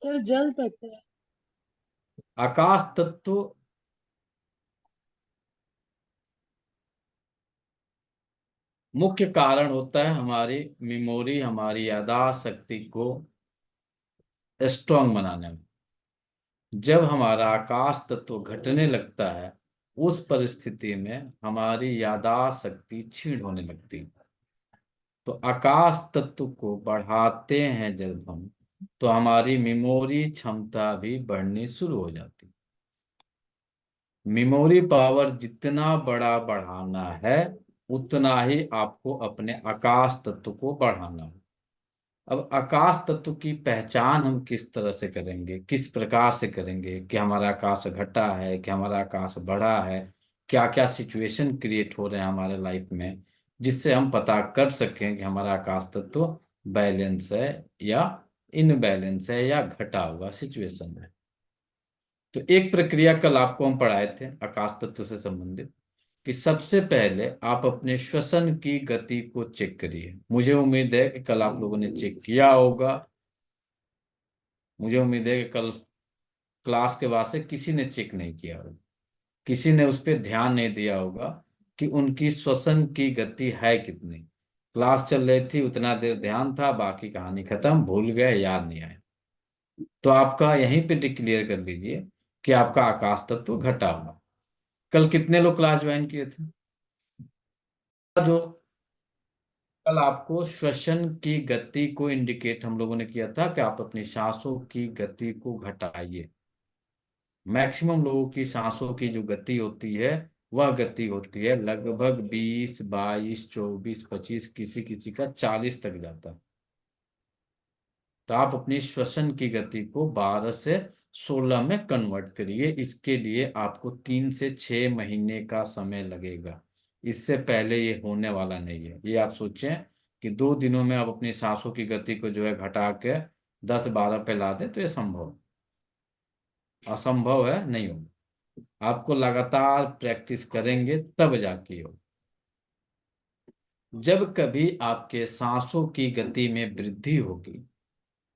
Sir जल तत्व। आकाश तत्व मुख्य कारण होता है हमारी मेमोरी, हमारी याददाश्त शक्ति को स्ट्रांग बनाने में। जब हमारा आकाश तत्व घटने लगता है, उस परिस्थिति में हमारी याददाश्त शक्ति क्षीण होने लगती है। तो आकाश तत्व को बढ़ाते हैं जब हम, तो हमारी मेमोरी क्षमता भी बढ़नी शुरू हो जाती है। मेमोरी पावर जितना बड़ा बढ़ाना है, उतना ही आपको अपने आकाश तत्व को बढ़ाना है। अब आकाश तत्व की पहचान हम किस तरह से करेंगे, किस प्रकार से करेंगे कि हमारा आकाश घटा है कि हमारा आकाश बढ़ा है, क्या क्या सिचुएशन क्रिएट हो रहे हैं हमारे लाइफ में, जिससे हम पता कर सकें कि हमारा आकाश तत्व बैलेंस है या इनबैलेंस है या घटा हुआ सिचुएशन है। तो एक प्रक्रिया कल आपको हम पढ़ाए थे आकाश तत्व से संबंधित, कि सबसे पहले आप अपने श्वसन की गति को चेक करिए। मुझे उम्मीद है कि कल आप लोगों ने चेक किया होगा। मुझे उम्मीद है कि कल क्लास के बाद से किसी ने चेक नहीं किया होगा, किसी ने उस पर ध्यान नहीं दिया होगा कि उनकी श्वसन की गति है कितनी। क्लास चल रही थी, उतना देर ध्यान था, बाकी कहानी खत्म, भूल गए, याद नहीं आया। तो आपका यहीं पे डिक्लेयर कर लीजिए कि आपका आकाश तत्व घटा हुआ। कल कितने लोग क्लास ज्वाइन किए थे? जो कल आपको श्वसन की गति को इंडिकेट हम लोगों ने किया था कि आप अपनी सांसों की गति को घटाइए। मैक्सिमम लोगों की सांसों की जो गति होती है, वह गति होती है लगभग 20, 22, 24, 25, किसी किसी का 40 तक जाता है। तो आप अपनी श्वसन की गति को 12 से 16 में कन्वर्ट करिए। इसके लिए आपको 3 से 6 महीने का समय लगेगा। इससे पहले ये होने वाला नहीं है। ये आप सोचें कि 2 दिनों में आप अपनी सांसों की गति को जो है घटा के 10-12 पे ला दें, तो ये संभव, असंभव है, नहीं होगा। आपको लगातार प्रैक्टिस करेंगे तब जाके हो। जब कभी आपके सांसों की गति में वृद्धि होगी,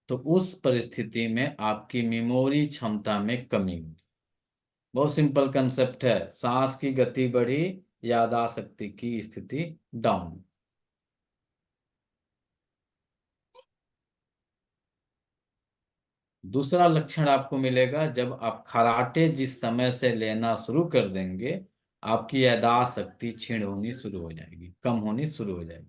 तो उस परिस्थिति में आपकी मेमोरी क्षमता में कमी होगी। बहुत सिंपल कंसेप्ट है। सांस की गति बढ़ी, याददाश्त शक्ति की स्थिति डाउन। दूसरा लक्षण आपको मिलेगा जब आप खर्राटे जिस समय से लेना शुरू कर देंगे, आपकी याददाश्त शक्ति क्षीण होनी शुरू हो जाएगी, कम होनी शुरू हो जाएगी।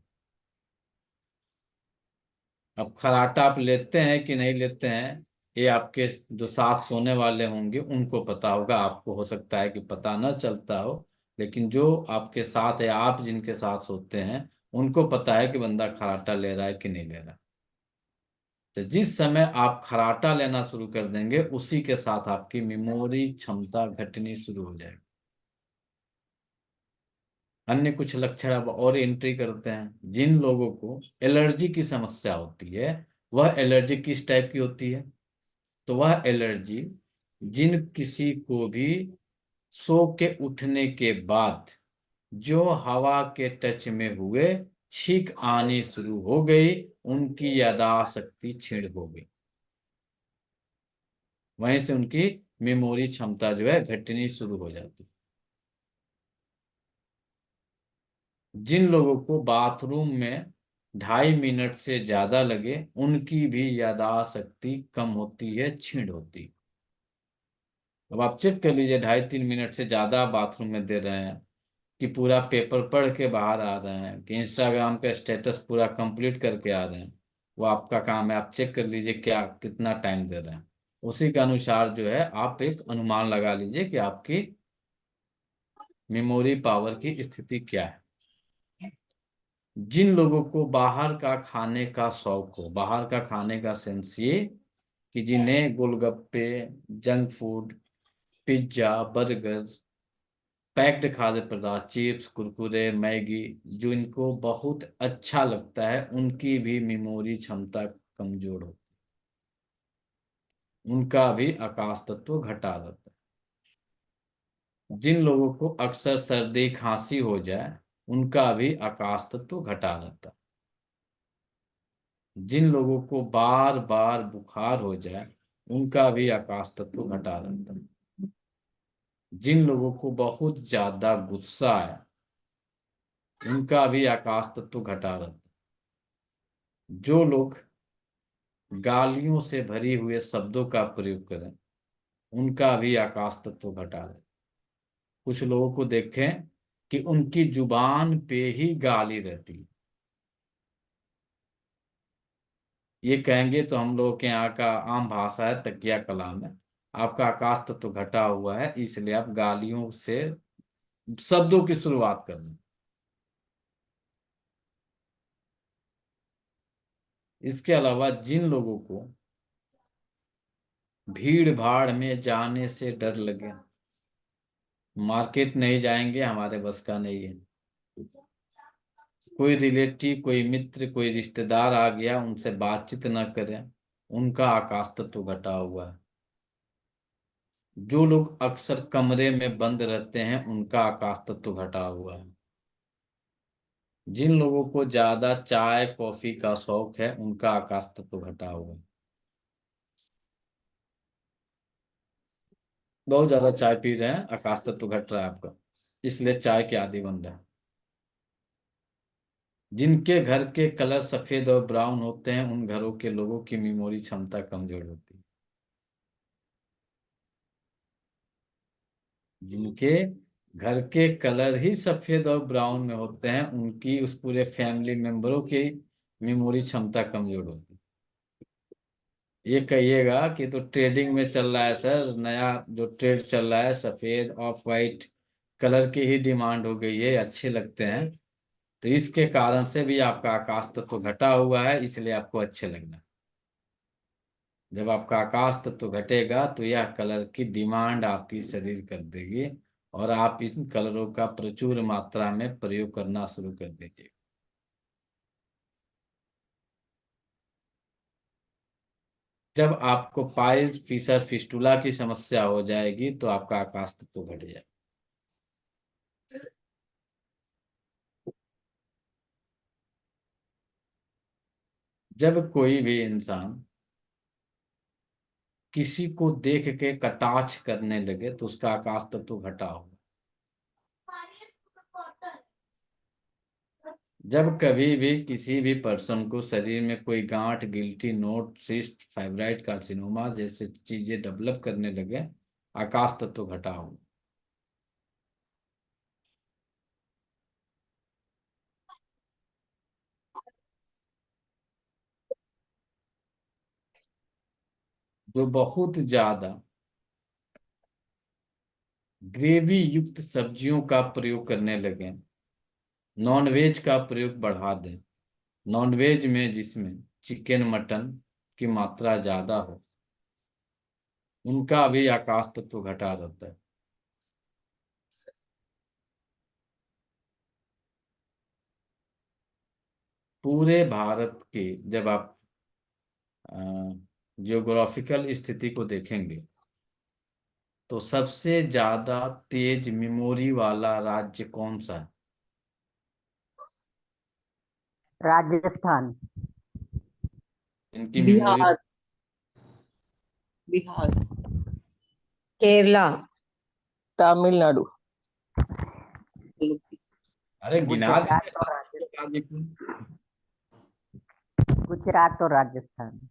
अब खर्राटा आप लेते हैं कि नहीं लेते हैं, ये आपके जो साथ सोने वाले होंगे उनको पता होगा। आपको हो सकता है कि पता न चलता हो, लेकिन जो आपके साथ या आप जिनके साथ सोते हैं, उनको पता है कि बंदा खर्राटा ले रहा है कि नहीं ले रहा है। तो जिस समय आप खर्राटा लेना शुरू कर देंगे, उसी के साथ आपकी मेमोरी क्षमता घटनी शुरू हो जाएगी। अन्य कुछ लक्षण अब और एंट्री करते हैं। जिन लोगों को एलर्जी की समस्या होती है, वह एलर्जी किस टाइप की होती है? तो वह एलर्जी जिन किसी को भी सो के उठने के बाद जो हवा के टच में हुए छींक आनी शुरू हो गई, उनकी याददाश्त शक्ति क्षीण हो गई। वहीं से उनकी मेमोरी क्षमता जो है घटनी शुरू हो जाती। जिन लोगों को बाथरूम में 2.5 मिनट से ज्यादा लगे, उनकी भी याददाश्त शक्ति कम होती है, क्षीण होती है। अब आप चेक कर लीजिए, 2.5-3 मिनट से ज्यादा बाथरूम में दे रहे हैं, कि पूरा पेपर पढ़ के बाहर आ रहे हैं, कि इंस्टाग्राम का स्टेटस पूरा कंप्लीट करके आ रहे हैं, वो आपका काम है। आप चेक कर लीजिए क्या कितना टाइम दे रहे हैं। उसी के अनुसार जो है आप एक अनुमान लगा लीजिए कि आपकी मेमोरी पावर की स्थिति क्या है। जिन लोगों को बाहर का खाने का शौक हो, बाहर का खाने का सेंस ये कि जिन्हें golgappe, junk food, pizza, burger, packed खाद्य पदार्थ, चिप्स, कुरकुरे, मैगी, जो इनको बहुत अच्छा लगता है, उनकी भी मेमोरी क्षमता कमजोर हो, उनका भी आकाश तत्व घटा रहता है। जिन लोगों को अक्सर सर्दी खांसी हो जाए, उनका भी आकाश तत्व घटा रहता है। जिन लोगों को बार बार बुखार हो जाए, उनका भी आकाश तत्व घटा रहता है। जिन लोगों को बहुत ज्यादा गुस्सा है, उनका भी आकाश तत्व घटा रहता है। जो लोग गालियों से भरी हुए शब्दों का प्रयोग करें, उनका भी आकाश तत्व घटा रहता है। कुछ लोगों को देखें कि उनकी जुबान पे ही गाली रहती है। ये कहेंगे तो हम लोगों के यहाँ का आम भाषा है, तकिया कलाम है। आपका आकाश तत्व घटा हुआ है, इसलिए आप गालियों से शब्दों की शुरुआत कर दें। इसके अलावा जिन लोगों को भीड़ भाड़ में जाने से डर लगे, मार्केट नहीं जाएंगे, हमारे बस का नहीं है, कोई रिलेटिव, कोई मित्र, कोई रिश्तेदार आ गया, उनसे बातचीत न करें, उनका आकाश तत्व घटा हुआ है। जो लोग अक्सर कमरे में बंद रहते हैं, उनका आकाश तत्व घटा हुआ है। जिन लोगों को ज्यादा चाय कॉफी का शौक है, उनका आकाश तत्व घटा हुआ है। बहुत ज्यादा चाय पी रहे हैं, आकाश तत्व घट रहा है आपका, इसलिए चाय के आदी बन रहे हैं। जिनके घर के कलर सफेद और ब्राउन होते हैं, उन घरों के लोगों की मेमोरी क्षमता कमजोर होती है। जिनके घर के कलर ही सफेद और ब्राउन में होते हैं, उनकी उस पूरे फैमिली मेंबरों की मेमोरी क्षमता कमजोर होती है। ये कहिएगा कि तो ट्रेडिंग में चल रहा है सर, नया जो ट्रेड चल रहा है, सफेद ऑफ वाइट कलर की ही डिमांड हो गई है, अच्छे लगते हैं, तो इसके कारण से भी आपका आकाश तत्व घटा हुआ है, इसलिए आपको अच्छे लगना। जब आपका आकाश तत्व घटेगा तो यह कलर की डिमांड आपकी शरीर कर देगी, और आप इन कलरों का प्रचुर मात्रा में प्रयोग करना शुरू कर देंगे। जब आपको पाइल्स फिशर फिस्टुला की समस्या हो जाएगी, तो आपका आकाश तत्व घट जाएगा। जब कोई भी इंसान किसी को देख के कटाक्ष करने लगे, तो उसका आकाश तत्व घटा होगा। जब कभी भी किसी भी पर्सन को शरीर में कोई गांठ, guilty, note, cyst, fibroid, carcinoma जैसे चीजें डेवलप करने लगे, आकाश तत्व घटा होगा। जो बहुत ज्यादा ग्रेवी युक्त सब्जियों का प्रयोग करने लगे, नॉनवेज का प्रयोग बढ़ा दें, नॉनवेज में जिसमें चिकन मटन की मात्रा ज्यादा हो, उनका भी आकाश तत्व घटा रहता है। पूरे भारत के जब आप जियोग्राफिकल स्थिति को देखेंगे, तो सबसे ज्यादा तेज मेमोरी वाला राज्य कौन सा है? राजस्थान। इनकी मेमोरी। बिहार। बिहार। केरला। तमिलनाडु। अरे गिना दीजिए गुजरात और सारे राज्य को। गुजरात और राजस्थान।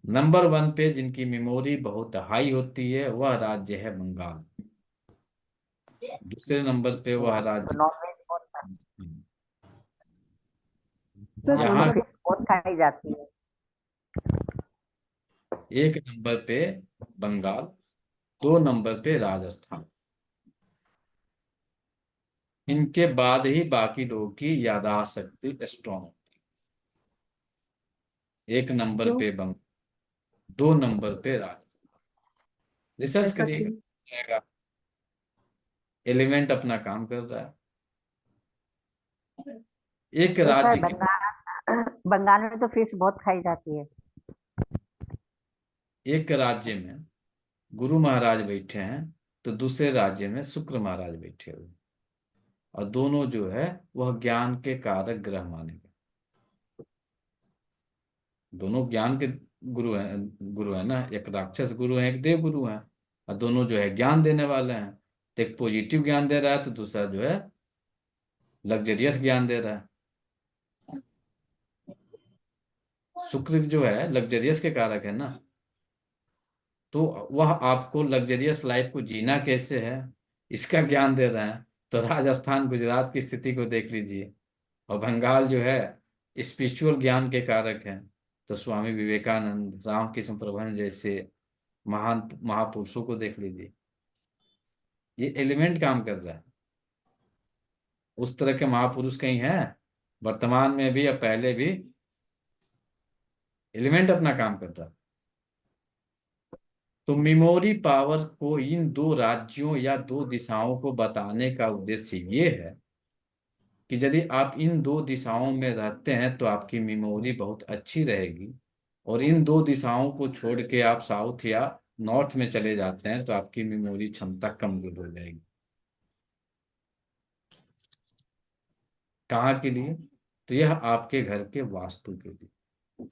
नंबर वन पे जिनकी मेमोरी बहुत हाई होती है, वह राज्य है बंगाल। दूसरे नंबर पे वह तो राज्य नॉनवेज बहुत सर वहाँ कौन तो यहाँ सा? फिश बहुत खाई जाती है। एक नंबर पे बंगाल, दो नंबर पे राजस्थान। इनके बाद ही बाकी लोगों की याददाश्त शक्ति स्ट्रांग होती है। एक नंबर क्यों? पे बंगाल, दो नंबर पे राजस्थान। रिसर्च ऐसा क्यों? करिएगा, एलिमेंट अपना काम कर रहा है। एक तो सर राज्य के, बंगाल में तो फिश बहुत खाई जाती है। एक राज्य में गुरु महाराज बैठे हैं, तो दूसरे राज्य में शुक्र महाराज बैठे हुए हैं। और दोनों जो है वह ज्ञान के कारक ग्रह माने गए। दोनों ज्ञान के गुरु है ना, एक राक्षस गुरु है, एक देव गुरु है, और दोनों जो है ज्ञान देने वाले हैं। तो एक पॉजिटिव ज्ञान दे रहा है, तो दूसरा जो है लग्जरियस ज्ञान दे रहा है। शुक्र जो है लग्जरियस के कारक है ना, तो वह आपको लग्जरियस लाइफ को जीना कैसे है इसका ज्ञान दे रहे हैं। तो राजस्थान गुजरात की स्थिति को देख लीजिए, और बंगाल जो है स्पिरिचुअल ज्ञान के कारक है। तो स्वामी विवेकानंद, रामकृष्ण परमहंस जैसे महान महापुरुषों को देख लीजिए, ये एलिमेंट काम कर रहा है। उस तरह के महापुरुष कहीं हैं वर्तमान में भी या पहले भी? एलिमेंट अपना काम करता है। तो मेमोरी पावर को इन दो राज्यों या दो दिशाओं को बताने का उद्देश्य ये है कि यदि आप इन दो दिशाओं में रहते हैं तो आपकी मेमोरी बहुत अच्छी रहेगी, और इन दो दिशाओं को छोड़ के आप साउथ या नॉर्थ में चले जाते हैं तो आपकी मेमोरी क्षमता कमजोर हो जाएगी। कहाँ के लिए? तो यह आपके घर के वास्तु के लिए।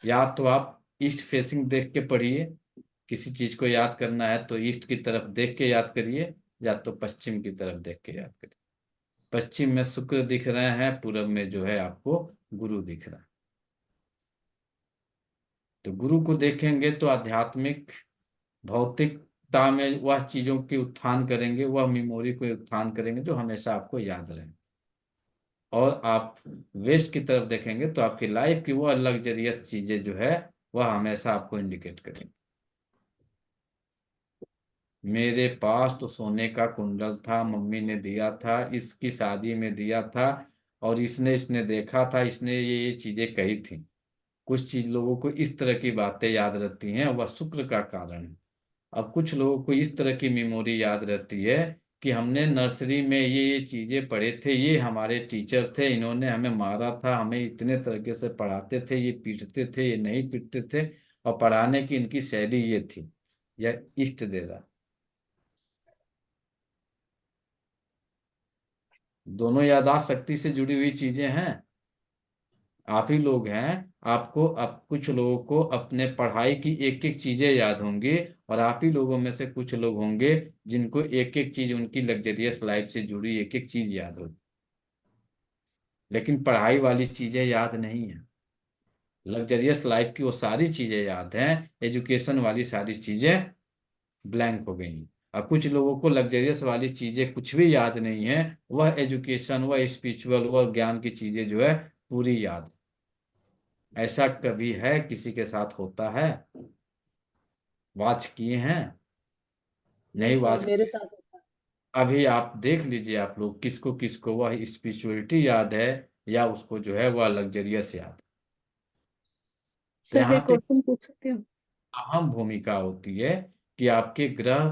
या तो आप ईस्ट फेसिंग देख के पढ़िए, किसी चीज को याद करना है तो ईस्ट की तरफ देख के याद करिए, या तो पश्चिम की तरफ देख के याद करिए। पश्चिम में शुक्र दिख रहे हैं, पूरब में जो है आपको गुरु दिख रहा है। तो गुरु को देखेंगे तो आध्यात्मिक भौतिकता में वह चीजों की उत्थान करेंगे, वह मेमोरी को उत्थान करेंगे जो हमेशा आपको याद रहे। और आप वेस्ट की तरफ देखेंगे तो आपकी लाइफ की वह लग्जरियस चीजें जो है वह हमेशा आपको इंडिकेट करेंगे। मेरे पास तो सोने का कुंडल था, मम्मी ने दिया था, इसकी शादी में दिया था, और इसने इसने देखा था, इसने ये चीजें कही थी। कुछ चीज लोगों को इस तरह की बातें याद रहती हैं, वह शुक्र का कारण है। अब कुछ लोगों को इस तरह की मेमोरी याद रहती है कि हमने नर्सरी में ये चीजें पढ़े थे, ये हमारे टीचर थे, इन्होंने हमें मारा था, हमें इतने तरीके से पढ़ाते थे, ये पीटते थे, ये नहीं पीटते थे, और पढ़ाने की इनकी शैली ये थी। यह इष्ट दे रहा। दोनों याददाश्त शक्ति से जुड़ी हुई चीजें हैं। आप ही लोग हैं, आपको अब कुछ लोगों को अपने पढ़ाई की एक एक चीजें याद होंगी, और आप ही लोगों में से कुछ लोग होंगे जिनको एक एक चीज उनकी लग्जरियस लाइफ से जुड़ी एक एक चीज याद होगी, लेकिन पढ़ाई वाली चीजें याद नहीं है। लग्जरियस लाइफ की वो सारी चीजें याद हैं, एजुकेशन वाली सारी चीजें ब्लैंक हो गई हैं। और कुछ लोगों को लग्जरियस वाली चीजें कुछ भी याद नहीं है, वह एजुकेशन, वह स्पिरिचुअल, वह ज्ञान की चीजें जो है पूरी याद। ऐसा कभी है? किसी के साथ होता है? वॉच किए हैं? नहीं सर वॉच मेरे किए? साथ होता है। अभी आप देख लीजिए, आप लोग किसको किसको वह स्पिरिचुअलिटी याद है, या उसको जो है वह लग्जरियस याद है। तो सर यहाँ एक पे क्वेश्चन पूछ सकती हूँ? अहम भूमिका होती है कि आपके ग्रह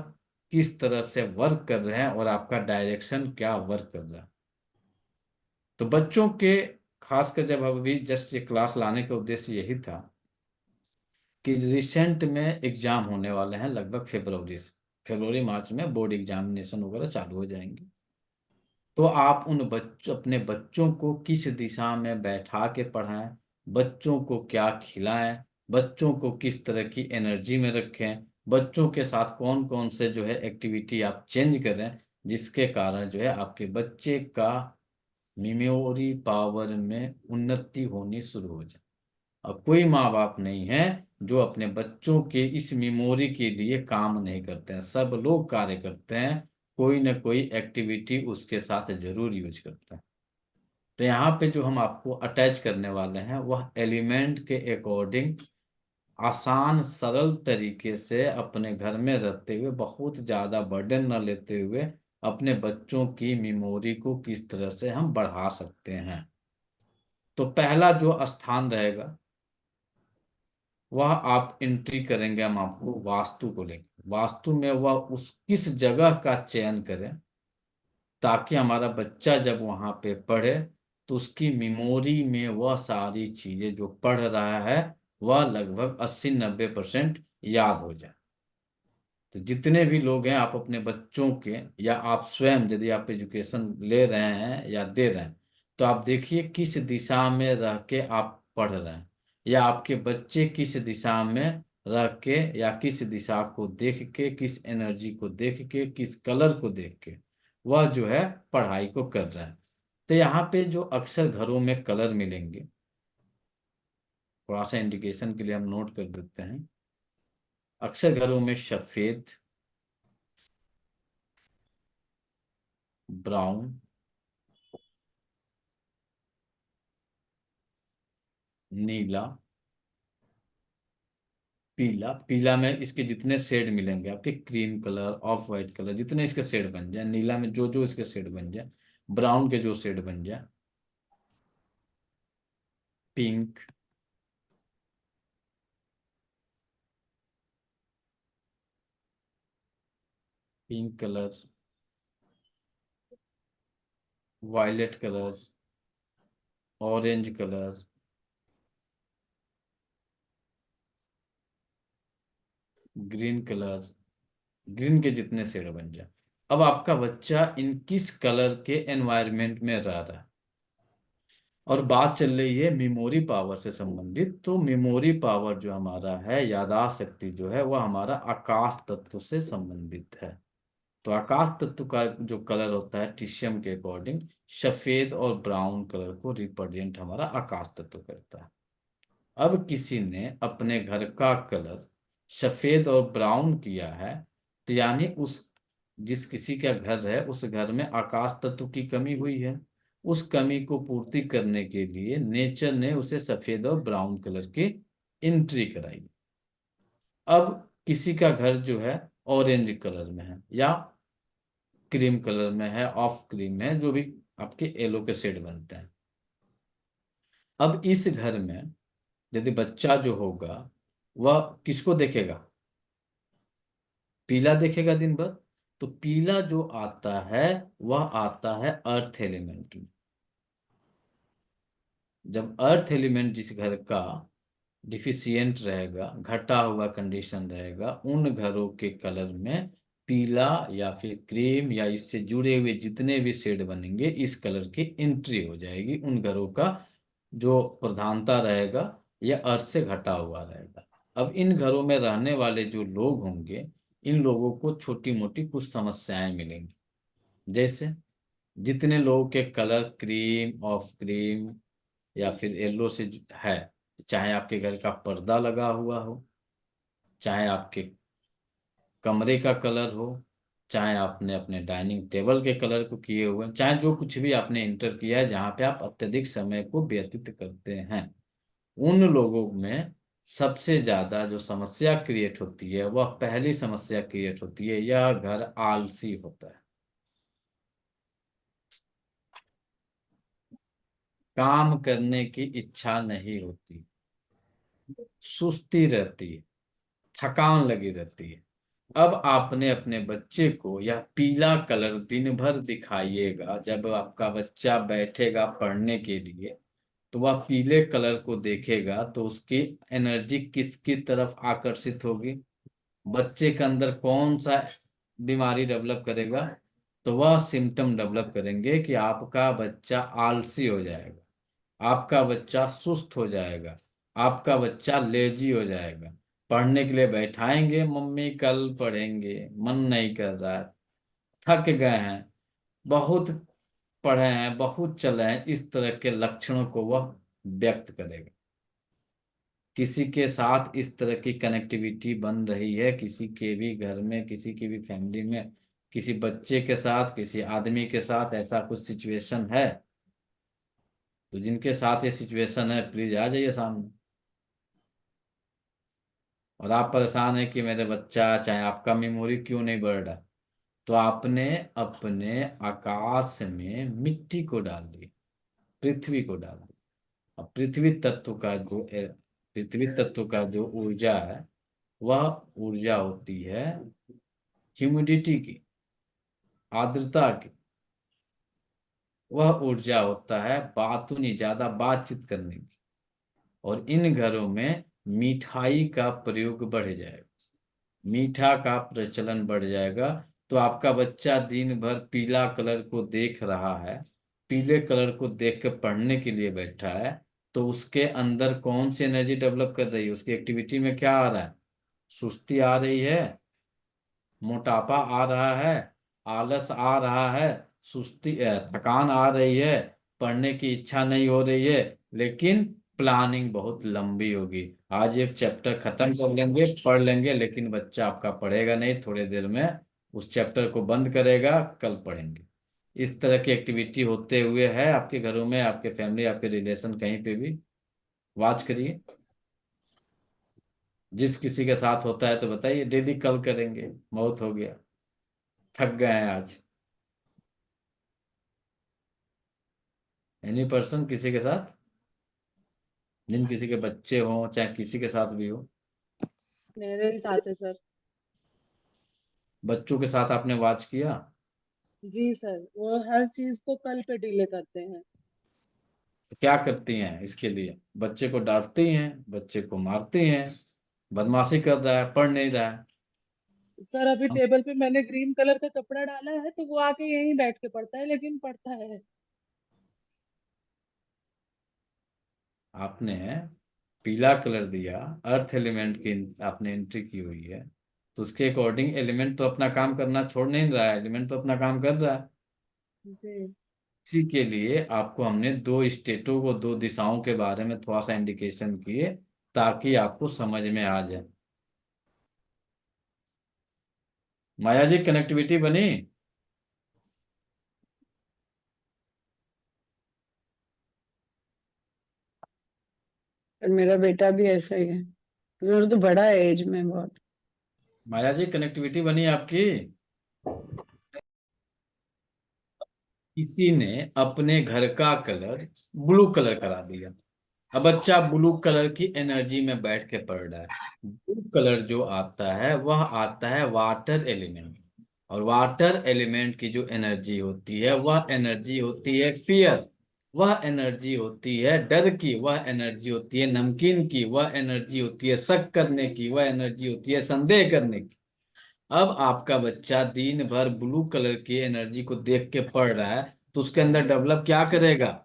किस तरह से वर्क कर रहे हैं और आपका डायरेक्शन क्या वर्क कर रहा है। तो बच्चों के खासकर जब अभी जस्ट ये क्लास लाने का उद्देश्य यही था कि रिसेंट में एग्जाम होने वाले हैं, लगभग फरवरी मार्च में बोर्ड एग्जामिनेशन वगैरह चालू हो जाएंगे। तो आप उन बच्चों, अपने बच्चों को किस दिशा में बैठा के पढ़ाएं, बच्चों को क्या खिलाएं, बच्चों को किस तरह की एनर्जी में रखें, बच्चों के साथ कौन कौन से जो है एक्टिविटी आप चेंज करें, जिसके कारण जो है आपके बच्चे का मेमोरी पावर में उन्नति होनी शुरू हो जाए। और कोई माँ बाप नहीं है जो अपने बच्चों के इस मेमोरी के लिए काम नहीं करते हैं। सब लोग कार्य करते हैं, कोई ना कोई एक्टिविटी उसके साथ जरूर यूज करता है। तो यहाँ पे जो हम आपको अटैच करने वाले हैं वह एलिमेंट के अकॉर्डिंग आसान सरल तरीके से अपने घर में रहते हुए, बहुत ज्यादा बर्डन न लेते हुए, अपने बच्चों की मेमोरी को किस तरह से हम बढ़ा सकते हैं। तो पहला जो स्थान रहेगा वह आप एंट्री करेंगे, हम आपको वास्तु को लेकर, वास्तु में वह उस किस जगह का चयन करें ताकि हमारा बच्चा जब वहां पे पढ़े तो उसकी मेमोरी में वह सारी चीजें जो पढ़ रहा है वह लगभग 80-90% याद हो जाए। तो जितने भी लोग हैं, आप अपने बच्चों के या आप स्वयं यदि आप एजुकेशन ले रहे हैं या दे रहे हैं, तो आप देखिए किस दिशा में रह के आप पढ़ रहे हैं। या आपके बच्चे किस दिशा में रह के या किस दिशा को देख के, किस एनर्जी को देख के, किस कलर को देख के वह जो है पढ़ाई को कर रहा है। तो यहाँ पे जो अक्सर घरों में कलर मिलेंगे, थोड़ा सा इंडिकेशन के लिए हम नोट कर देते हैं। अक्सर घरों में सफेद, ब्राउन, नीला, पीला। पीला में इसके जितने शेड मिलेंगे आपके, cream colour, of white colour, जितने इसके शेड बन जाए, नीला में जो जो इसके शेड बन जाए, ब्राउन के जो शेड बन जाए, pink, pink colour, violet colour, orange colour, green colour, green के जितने शेड बन जाए। अब आपका बच्चा इन किस कलर के एनवायरनमेंट में रह रहा है, और बात चल रही है मेमोरी पावर से संबंधित। तो मेमोरी पावर जो हमारा है, याददाश्त शक्ति जो है, वह हमारा आकाश तत्व से संबंधित है। तो आकाश तत्व का जो कलर होता है टिशियम के अकॉर्डिंग, सफेद और ब्राउन कलर को रिप्रेजेंट हमारा आकाश तत्व करता है। अब किसी ने अपने घर का कलर सफेद और ब्राउन किया है, तो यानी उस जिस किसी का घर है उस घर में आकाश तत्व की कमी हुई है। उस कमी को पूर्ति करने के लिए नेचर ने उसे सफेद और ब्राउन कलर की एंट्री कराई। अब किसी का घर जो है ऑरेंज कलर में है या क्रीम कलर में है, ऑफ क्रीम में है, जो भी आपके येलो के शेड बनते हैं। अब इस घर में यदि बच्चा जो होगा वह किसको देखेगा? पीला देखेगा दिन भर। तो पीला जो आता है वह आता है अर्थ एलिमेंट में। जब अर्थ एलिमेंट जिस घर का डिफिशियंट रहेगा, घटा हुआ कंडीशन रहेगा, उन घरों के कलर में पीला या फिर क्रीम या इससे जुड़े हुए जितने भी शेड बनेंगे, इस कलर की एंट्री हो जाएगी। उन घरों का जो प्रधानता रहेगा यह अर्थ से घटा हुआ रहेगा। अब इन घरों में रहने वाले जो लोग होंगे, इन लोगों को छोटी मोटी कुछ समस्याएं मिलेंगी। जैसे जितने लोगों के कलर क्रीम, ऑफ क्रीम या फिर येलो से है, चाहे आपके घर का पर्दा लगा हुआ हो, चाहे आपके कमरे का कलर हो, चाहे आपने अपने डाइनिंग टेबल के कलर को किए हुए, चाहे जो कुछ भी आपने इंटर किया है जहाँ पे आप अत्यधिक समय को व्यतीत करते हैं, उन लोगों में सबसे ज्यादा जो समस्या क्रिएट होती है, वह पहली समस्या क्रिएट होती है, यह घर आलसी होता है। काम करने की इच्छा नहीं होती, सुस्ती रहती है, थकान लगी रहती है। अब आपने अपने बच्चे को यह पीला कलर दिन भर दिखाइएगा। जब आपका बच्चा बैठेगा पढ़ने के लिए तो वह पीले कलर को देखेगा, तो उसकी एनर्जी किसकी तरफ आकर्षित होगी? बच्चे के अंदर कौन सा बीमारी डेवलप करेगा? तो वह सिम्टम डेवलप करेंगे कि आपका बच्चा आलसी हो जाएगा, आपका बच्चा सुस्त हो जाएगा, आपका बच्चा लेजी हो जाएगा। पढ़ने के लिए बैठाएंगे, मम्मी कल पढ़ेंगे, मन नहीं कर रहा है, थक गए हैं, बहुत पढ़े हैं, बहुत चले हैं, इस तरह के लक्षणों को वह व्यक्त करेगा। किसी के साथ इस तरह की कनेक्टिविटी बन रही है, किसी के भी घर में, किसी की भी फैमिली में, किसी बच्चे के साथ, किसी आदमी के साथ ऐसा कुछ सिचुएशन है, तो जिनके साथ ये सिचुएशन है प्लीज आ जाइए सामने। और आप परेशान है कि मेरे बच्चा, चाहे आपका मेमोरी क्यों नहीं बढ़ रहा, तो आपने अपने आकाश में मिट्टी को डाल दिया, पृथ्वी को डाल दिया। अब पृथ्वी तत्व का जो ऊर्जा है, वह ऊर्जा होती है ह्यूमिडिटी की, आर्द्रता की। वह ऊर्जा होता है बातूनी, ज्यादा बातचीत करने की। और इन घरों में मिठाई का प्रयोग बढ़ जाएगा, मीठा का प्रचलन बढ़ जाएगा। तो आपका बच्चा दिन भर पीला कलर को देख रहा है, पीले कलर को देख के पढ़ने के लिए बैठा है, तो उसके अंदर कौन सी एनर्जी डेवलप कर रही है, उसकी एक्टिविटी में क्या आ रहा है? सुस्ती आ रही है, मोटापा आ रहा है, आलस आ रहा है, थकान आ रही है, पढ़ने की इच्छा नहीं हो रही है, लेकिन प्लानिंग बहुत लंबी होगी। आज एक चैप्टर खत्म कर लेंगे, पढ़ लेंगे, लेकिन बच्चा आपका पढ़ेगा नहीं, थोड़ी देर में उस चैप्टर को बंद करेगा, कल पढ़ेंगे। इस तरह की एक्टिविटी होते हुए है आपके घरों में, आपके फैमिली, आपके रिलेशन, कहीं पे भी वॉच करिए। जिस किसी के साथ होता है तो बताइए, डेली कल करेंगे, बहुत हो गया, थक गए हैं आज। एनी पर्सन किसी के साथ, जिन किसी के बच्चे हों, चाहे किसी के साथ भी हो, मेरे ही साथ है सर। बच्चों के साथ आपने वॉच किया? जी सर, वो हर चीज को कल पे डिले करते हैं। तो क्या करती हैं इसके लिए? बच्चे को डांटती हैं, बच्चे को मारती हैं, बदमाशी कर रहा है, पढ़ नहीं रहा है। सर अभी टेबल पे मैंने ग्रीन कलर का कपड़ा डाला है तो वो आके यहीं बैठ के पढ़ता है, लेकिन पढ़ता है। आपने पीला कलर दिया, अर्थ एलिमेंट की आपने एंट्री की हुई है, तो उसके अकॉर्डिंग एलिमेंट तो अपना काम करना छोड़ नहीं रहा है, एलिमेंट तो अपना काम कर रहा है। जी। इसी के लिए आपको हमने दो स्टेटों को, दो दिशाओं के बारे में थोड़ा सा इंडिकेशन किए, ताकि आपको समझ में आ जाए। माया जी, कनेक्टिविटी बनी? पर मेरा बेटा भी ऐसा ही है, मेरा तो बड़ा है एज में बहुत। माया जी, कनेक्टिविटी बनी आपकी? किसी ने अपने घर का कलर ब्लू कलर करा दिया। अब बच्चा ब्लू कलर की एनर्जी में बैठ के पढ़ रहा है। ब्लू कलर जो आता है वह आता है वाटर एलिमेंट, और वाटर एलिमेंट की जो एनर्जी होती है वह एनर्जी होती है फियर, वह एनर्जी होती है डर की, वह एनर्जी होती है नमकीन की, वह एनर्जी होती है शक करने की, वह एनर्जी होती है संदेह करने की। अब आपका बच्चा दिन भर ब्लू कलर की एनर्जी को देख के पढ़ रहा है, तो उसके अंदर डेवलप क्या करेगा?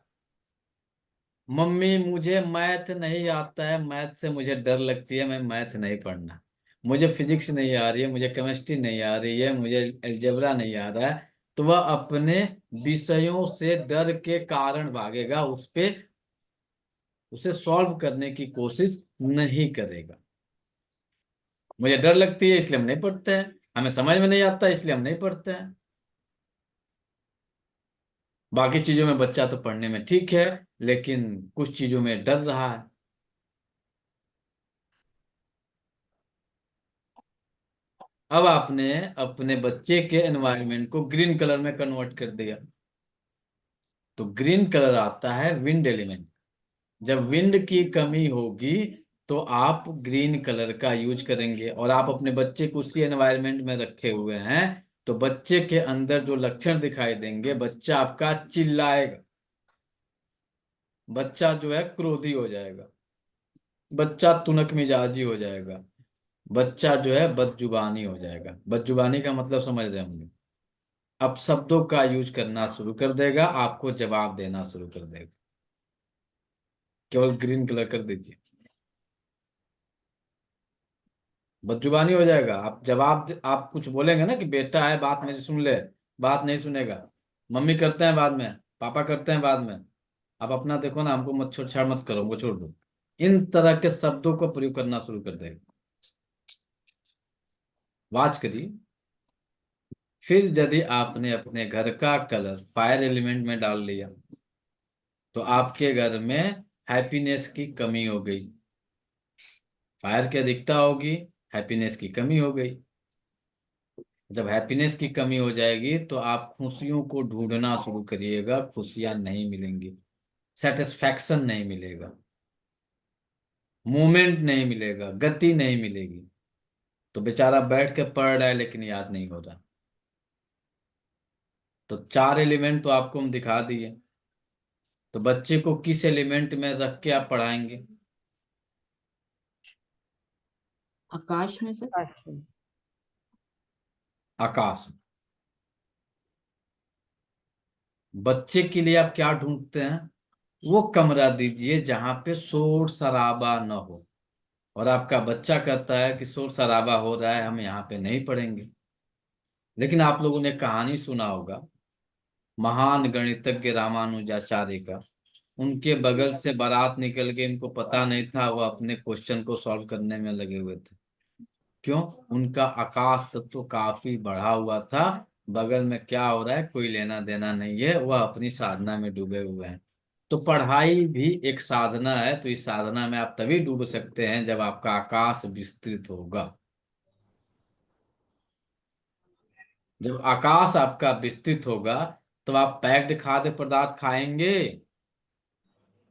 मम्मी मुझे मैथ नहीं आता है, मैथ से मुझे डर लगती है, मैं मैथ नहीं पढ़ना। मुझे फिजिक्स नहीं आ रही है, मुझे केमिस्ट्री नहीं आ रही है, मुझे अलजेब्रा नहीं आ रहा है। तो वह अपने विषयों से डर के कारण भागेगा, उसे सॉल्व करने की कोशिश नहीं करेगा। मुझे डर लगती है इसलिए हम नहीं पढ़ते हैं, हमें समझ में नहीं आता इसलिए हम नहीं पढ़ते हैं। बाकी चीजों में बच्चा तो पढ़ने में ठीक है, लेकिन कुछ चीजों में डर रहा है। अब आपने अपने बच्चे के एनवायरनमेंट को ग्रीन कलर में कन्वर्ट कर दिया, तो ग्रीन कलर आता है विंड एलिमेंट। जब विंड की कमी होगी तो आप ग्रीन कलर का यूज करेंगे, और आप अपने बच्चे को उसी एनवायरनमेंट में रखे हुए हैं, तो बच्चे के अंदर जो लक्षण दिखाई देंगे, बच्चा आपका चिल्लाएगा, बच्चा जो है क्रोधी हो जाएगा, बच्चा तुनक मिजाजी हो जाएगा, बच्चा जो है बदजुबानी हो जाएगा। बदजुबानी का मतलब समझ रहे होंगे। अब शब्दों का यूज करना शुरू कर देगा, आपको जवाब देना शुरू कर देगा। केवल ग्रीन कलर कर दीजिए, बदजुबानी हो जाएगा। आप कुछ बोलेंगे ना कि बेटा है, बात मेरी सुन ले, बात नहीं सुनेगा। मम्मी करते हैं बाद में, पापा करते हैं बाद में, आप अपना देखो ना, हमको मत छेड़छाड़ मत करो, हमको छोड़ दो। इन तरह के शब्दों को प्रयोग करना शुरू कर देगा। वाच करिए। फिर यदि आपने अपने घर का कलर फायर एलिमेंट में डाल लिया, तो आपके घर में हैप्पीनेस की कमी हो गई। फायर की अधिकता होगी, हैप्पीनेस की कमी हो गई। जब हैप्पीनेस की कमी हो जाएगी तो आप खुशियों को ढूंढना शुरू करिएगा, खुशियां नहीं मिलेंगी, सेटिस्फैक्शन नहीं मिलेगा, मूवमेंट नहीं मिलेगा, गति नहीं मिलेगी। तो बेचारा बैठ के पढ़ रहा है लेकिन याद नहीं हो रहा। तो चार एलिमेंट तो आपको हम दिखा दिए, तो बच्चे को किस एलिमेंट में रख के आप पढ़ाएंगे? आकाश में सर। अच्छा। आकाश में। बच्चे के लिए आप क्या ढूंढते हैं? वो कमरा दीजिए जहां पे शोर शराबा न हो। और आपका बच्चा कहता है कि शोर शराबा हो रहा है, हम यहाँ पे नहीं पढ़ेंगे। लेकिन आप लोगों ने कहानी सुना होगा महान गणितज्ञ रामानुजाचार्य का। उनके बगल से बारात निकल गई, इनको पता नहीं था, वो अपने क्वेश्चन को सॉल्व करने में लगे हुए थे। क्यों? उनका आकाश तत्व काफी बढ़ा हुआ था, बगल में क्या हो रहा है कोई लेना देना नहीं है, वह अपनी साधना में डूबे हुए हैं। तो पढ़ाई भी एक साधना है, तो इस साधना में आप तभी डूब सकते हैं जब आपका आकाश विस्तृत होगा। जब आकाश आपका विस्तृत होगा तो आप पैक्ड खाद्य पदार्थ खाएंगे?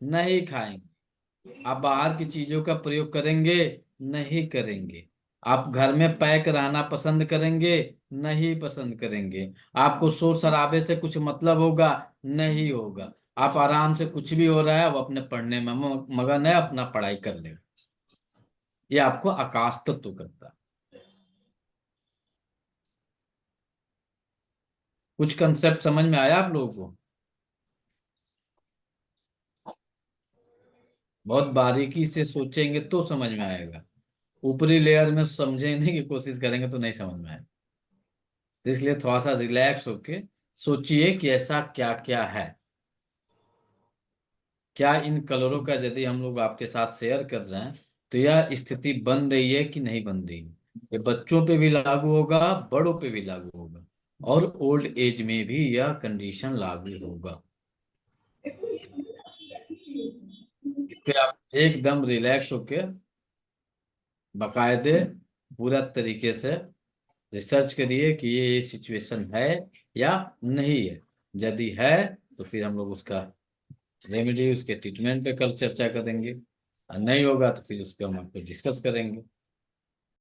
नहीं खाएंगे। आप बाहर की चीजों का प्रयोग करेंगे? नहीं करेंगे। आप घर में पैक रहना पसंद करेंगे? नहीं पसंद करेंगे। आपको शोर शराबे से कुछ मतलब होगा? नहीं होगा। आप आराम से कुछ भी हो रहा है वो अपने पढ़ने में मगन है, अपना पढ़ाई कर लेगा। ये आपको आकाश तत्व करता है। कुछ कंसेप्ट समझ में आया आप लोगों को? बहुत बारीकी से सोचेंगे तो समझ में आएगा। ऊपरी लेयर में समझने की कोशिश करेंगे तो नहीं समझ में आएगा। इसलिए थोड़ा सा रिलैक्स होके सोचिए कि ऐसा क्या क्या है। क्या इन कलरों का यदि हम लोग आपके साथ शेयर कर रहे हैं तो यह स्थिति बन रही है कि नहीं बन रही है? ये बच्चों पे भी लागू होगा, बड़ों पे भी लागू होगा, और ओल्ड एज में भी यह कंडीशन लागू होगा। इस पे आप एकदम रिलैक्स होके बाकायदे पूरा तरीके से रिसर्च करिए कि ये सिचुएशन है या नहीं है। यदि है तो फिर हम लोग उसका रेमेडी, उसके ट्रीटमेंट पे कल चर्चा करेंगे, और नहीं होगा तो फिर उस पर हम आपको डिस्कस करेंगे।